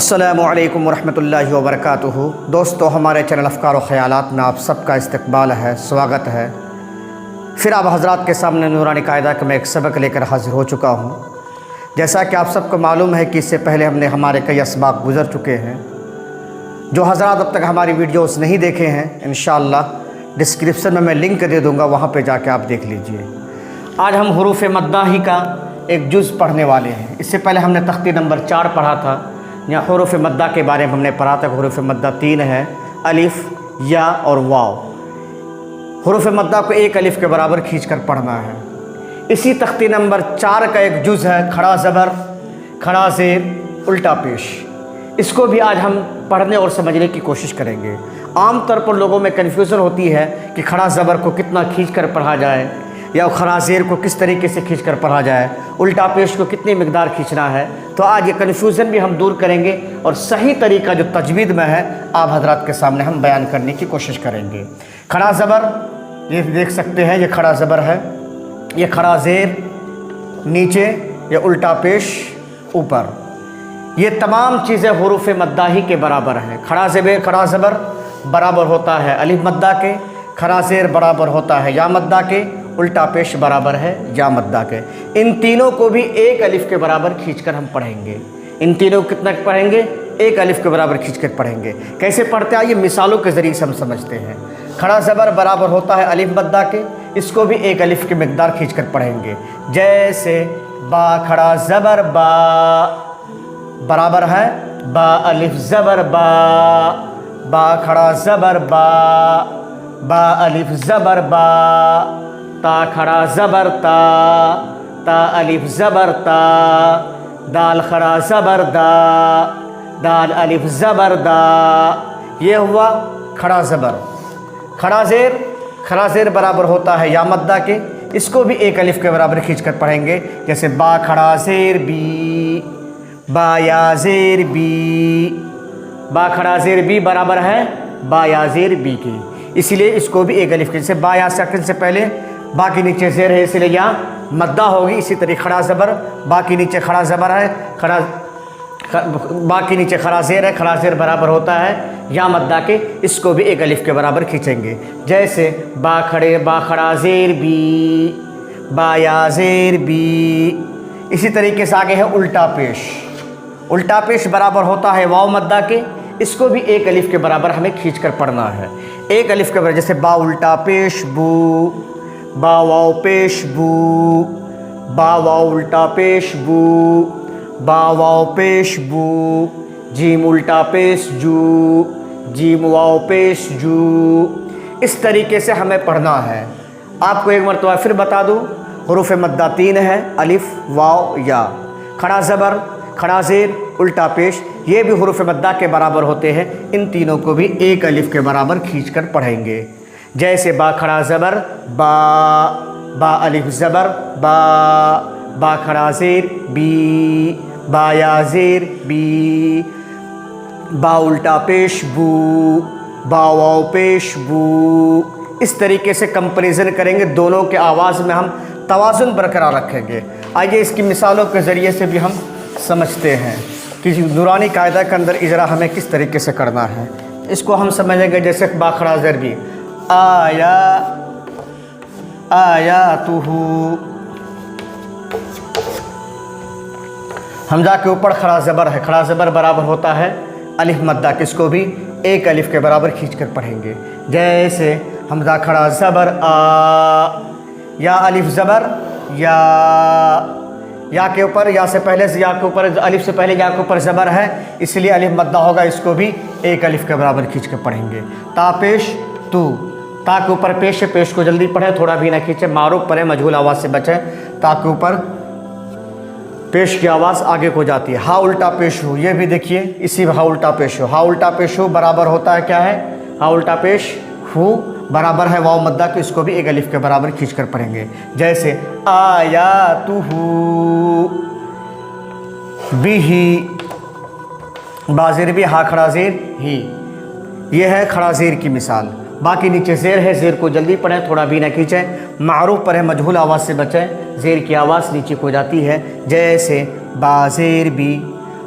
السلام علیکم ورحمۃ اللہ وبرکاتہ۔ دوستو، ہمارے چینل افکار و خیالات میں آپ سب کا استقبال ہے، سواگت ہے۔ پھر آپ حضرات کے سامنے نورانی قاعدہ کا میں ایک سبق لے کر حاضر ہو چکا ہوں۔ جیسا کہ آپ سب کو معلوم ہے کہ اس سے پہلے ہم نے ہمارے کئی اسباق گزر چکے ہیں۔ جو حضرات اب تک ہماری ویڈیوز نہیں دیکھے ہیں، انشاءاللہ ڈسکرپشن میں لنک دے دوں گا، وہاں پہ جا کے آپ دیکھ لیجئے۔ آج ہم حروف مدہ ہی کا ایک جز پڑھنے والے ہیں۔ اس سے پہلے ہم نے تختی نمبر 4 پڑھا تھا، یا حروف مدہ کے بارے میں ہم نے پڑھا تھا کہ حروف مدہ 3 ہے، الف، یا اور واو۔ حروف مدہ کو ایک الف کے برابر کھینچ کر پڑھنا ہے۔ اسی تختی نمبر 4 کا ایک جز ہے کھڑا زبر، کھڑا زیر، الٹا پیش۔ اس کو بھی آج ہم پڑھنے اور سمجھنے کی کوشش کریں گے۔ عام طور پر لوگوں میں کنفیوژن ہوتی ہے کہ کھڑا زبر کو کتنا کھینچ کر پڑھا جائے، یا کھڑا زیر کو کس طریقے سے کھینچ کر پڑھا جائے، الٹا پیش کو کتنی مقدار کھینچنا ہے۔ تو آج یہ کنفیوژن بھی ہم دور کریں گے، اور صحیح طریقہ جو تجوید میں ہے آپ حضرات کے سامنے ہم بیان کرنے کی کوشش کریں گے۔ کھڑا زبر، یہ دیکھ سکتے ہیں، یہ کھڑا زبر ہے، یہ کھڑا زیر نیچے، یہ الٹا پیش اوپر۔ یہ تمام چیزیں حروف مدہ ہی کے برابر ہیں۔ کھڑا زبر برابر ہوتا ہے الف مدہ کے، کھڑا زیر برابر ہوتا ہے یا مدہ کے، الٹا پیش برابر ہے یا مدہ کے۔ ان تینوں کو بھی ایک الف کے برابر کھینچ کر ہم پڑھیں گے۔ ان تینوں کو کتنا پڑھیں گے؟ ایک الف کے برابر کھینچ کر پڑھیں گے۔ کیسے پڑھتے ہیں؟ آئیے مثالوں کے ذریعے سے ہم سمجھتے ہیں۔ کھڑا زبر برابر ہوتا ہے الف مدہ کے، اس کو بھی ایک الف کی مقدار کھینچ کر پڑھیں گے۔ جیسے با کھڑا زبر با برابر ہے با الف زبر با، با کھڑا زبر با، با الف زبر با، تا کھڑا زبر تا، تا الف زبر تا، دال کھڑا زبر دا، دال الف زبر دا۔ یہ ہوا کھڑا زبر۔ کھڑا زیر برابر ہوتا ہے یا مدہ کے، اس کو بھی ایک الف کے برابر کھینچ کر پڑھیں گے۔ جیسے با کھڑا زیر بی، با یا زیر بی، با کھڑا زیر بی برابر ہے با یا زیر بی کی، اسی لیے اس کو بھی ایک الف کے، جیسے با یا ساکن سے پہلے با کے نیچے زیر ہے، اسی لیے یا مدہ ہوگی۔ اسی طریقے کھڑا زبر، با کے نیچے کھڑا زبر ہے، با کے نیچے کھڑا زیر ہے، کھڑا زیر برابر ہوتا ہے یا مدہ کے، اس کو بھی ایک الف کے برابر کھینچیں گے۔ جیسے با کھڑا زیر بی، با یا زیر بی۔ اسی طریقے سے آگے ہے الٹا پیش۔ الٹا پیش برابر ہوتا ہے واو مدہ کے، اس کو بھی ایک الف کے برابر ہمیں کھینچ کر پڑھنا ہے۔ ایک الف کے برابر، جیسے با الٹا پیش بو، با واو پیش بو، با واو الٹا پیش بو، با واو پیش بو، جیم الٹا پیش جو، جیم واو پیش جو۔ اس طریقے سے ہمیں پڑھنا ہے۔ آپ کو ایک مرتبہ پھر بتا دوں، حروف مدہ 3 ہے، الف، واو، یا۔ کھڑا زبر، کھڑا زیر، الٹا پیش، یہ بھی حروف مدہ کے برابر ہوتے ہیں۔ ان تینوں کو بھی ایک الف کے برابر کھینچ کر پڑھیں گے۔ جیسے با کھڑا زبر با، با الف زبر با، با کھڑا زیر بی، با یا زیر بی، با الٹا پیش بو، با واو پیش بو۔ اس طریقے سے کمپیریزن کریں گے، دونوں کے آواز میں ہم توازن برقرار رکھیں گے۔ آئیے اس کی مثالوں کے ذریعے سے بھی ہم سمجھتے ہیں کہ نورانی قاعدہ کے اندر اجرا ہمیں کس طریقے سے کرنا ہے۔ اس کو ہم سمجھیں گے جیسے با کھڑا زیر بھی، آیاتہ، حمزہ کے اوپر کھڑا زبر ہے، کھڑا زبر برابر ہوتا ہے الف مدہ کے، اس کو بھی ایک الف کے برابر کھینچ کر پڑھیں گے۔ جیسے حمزہ کھڑا زبر آ، یا الف زبر یا کے اوپر، یا سے پہلے سے یا کے اوپر، الف سے پہلے یا کے اوپر زبر ہے، اس لیے الف مدہ ہوگا، اس کو بھی ایک الف کے برابر کھینچ کر پڑھیں گے۔ تا پیش تو، تا کے اوپر پیش ہے، پیش کو جلدی پڑھیں، تھوڑا بھی نہ کھینچیں، معروف پڑھیں، مجہول آواز سے بچیں۔ تا کے اوپر پیش کی آواز آگے کو جاتی ہے۔ ہا الٹا پیش ہو، یہ بھی دیکھیے، اسی ہا الٹا پیش ہو، ہا الٹا پیش ہو برابر ہوتا ہے کیا ہے؟ ہا الٹا پیش ہو برابر ہے واو مدہ کے، اس کو بھی ایک الف کے برابر کھینچ کر پڑھیں گے۔ جیسے آیاتہ بھی، با زیر بھی، ہا کھڑا زیر ہی، یہ ہے کھڑا زیر کی مثال۔ باقی نیچے زیر ہے، زیر کو جلدی پڑھیں، تھوڑا بھی نہ کھینچیں، معروف پڑھیں، مجہول آواز سے بچیں، زیر کی آواز نیچے کو جاتی ہے۔ جیسے با زیر بی،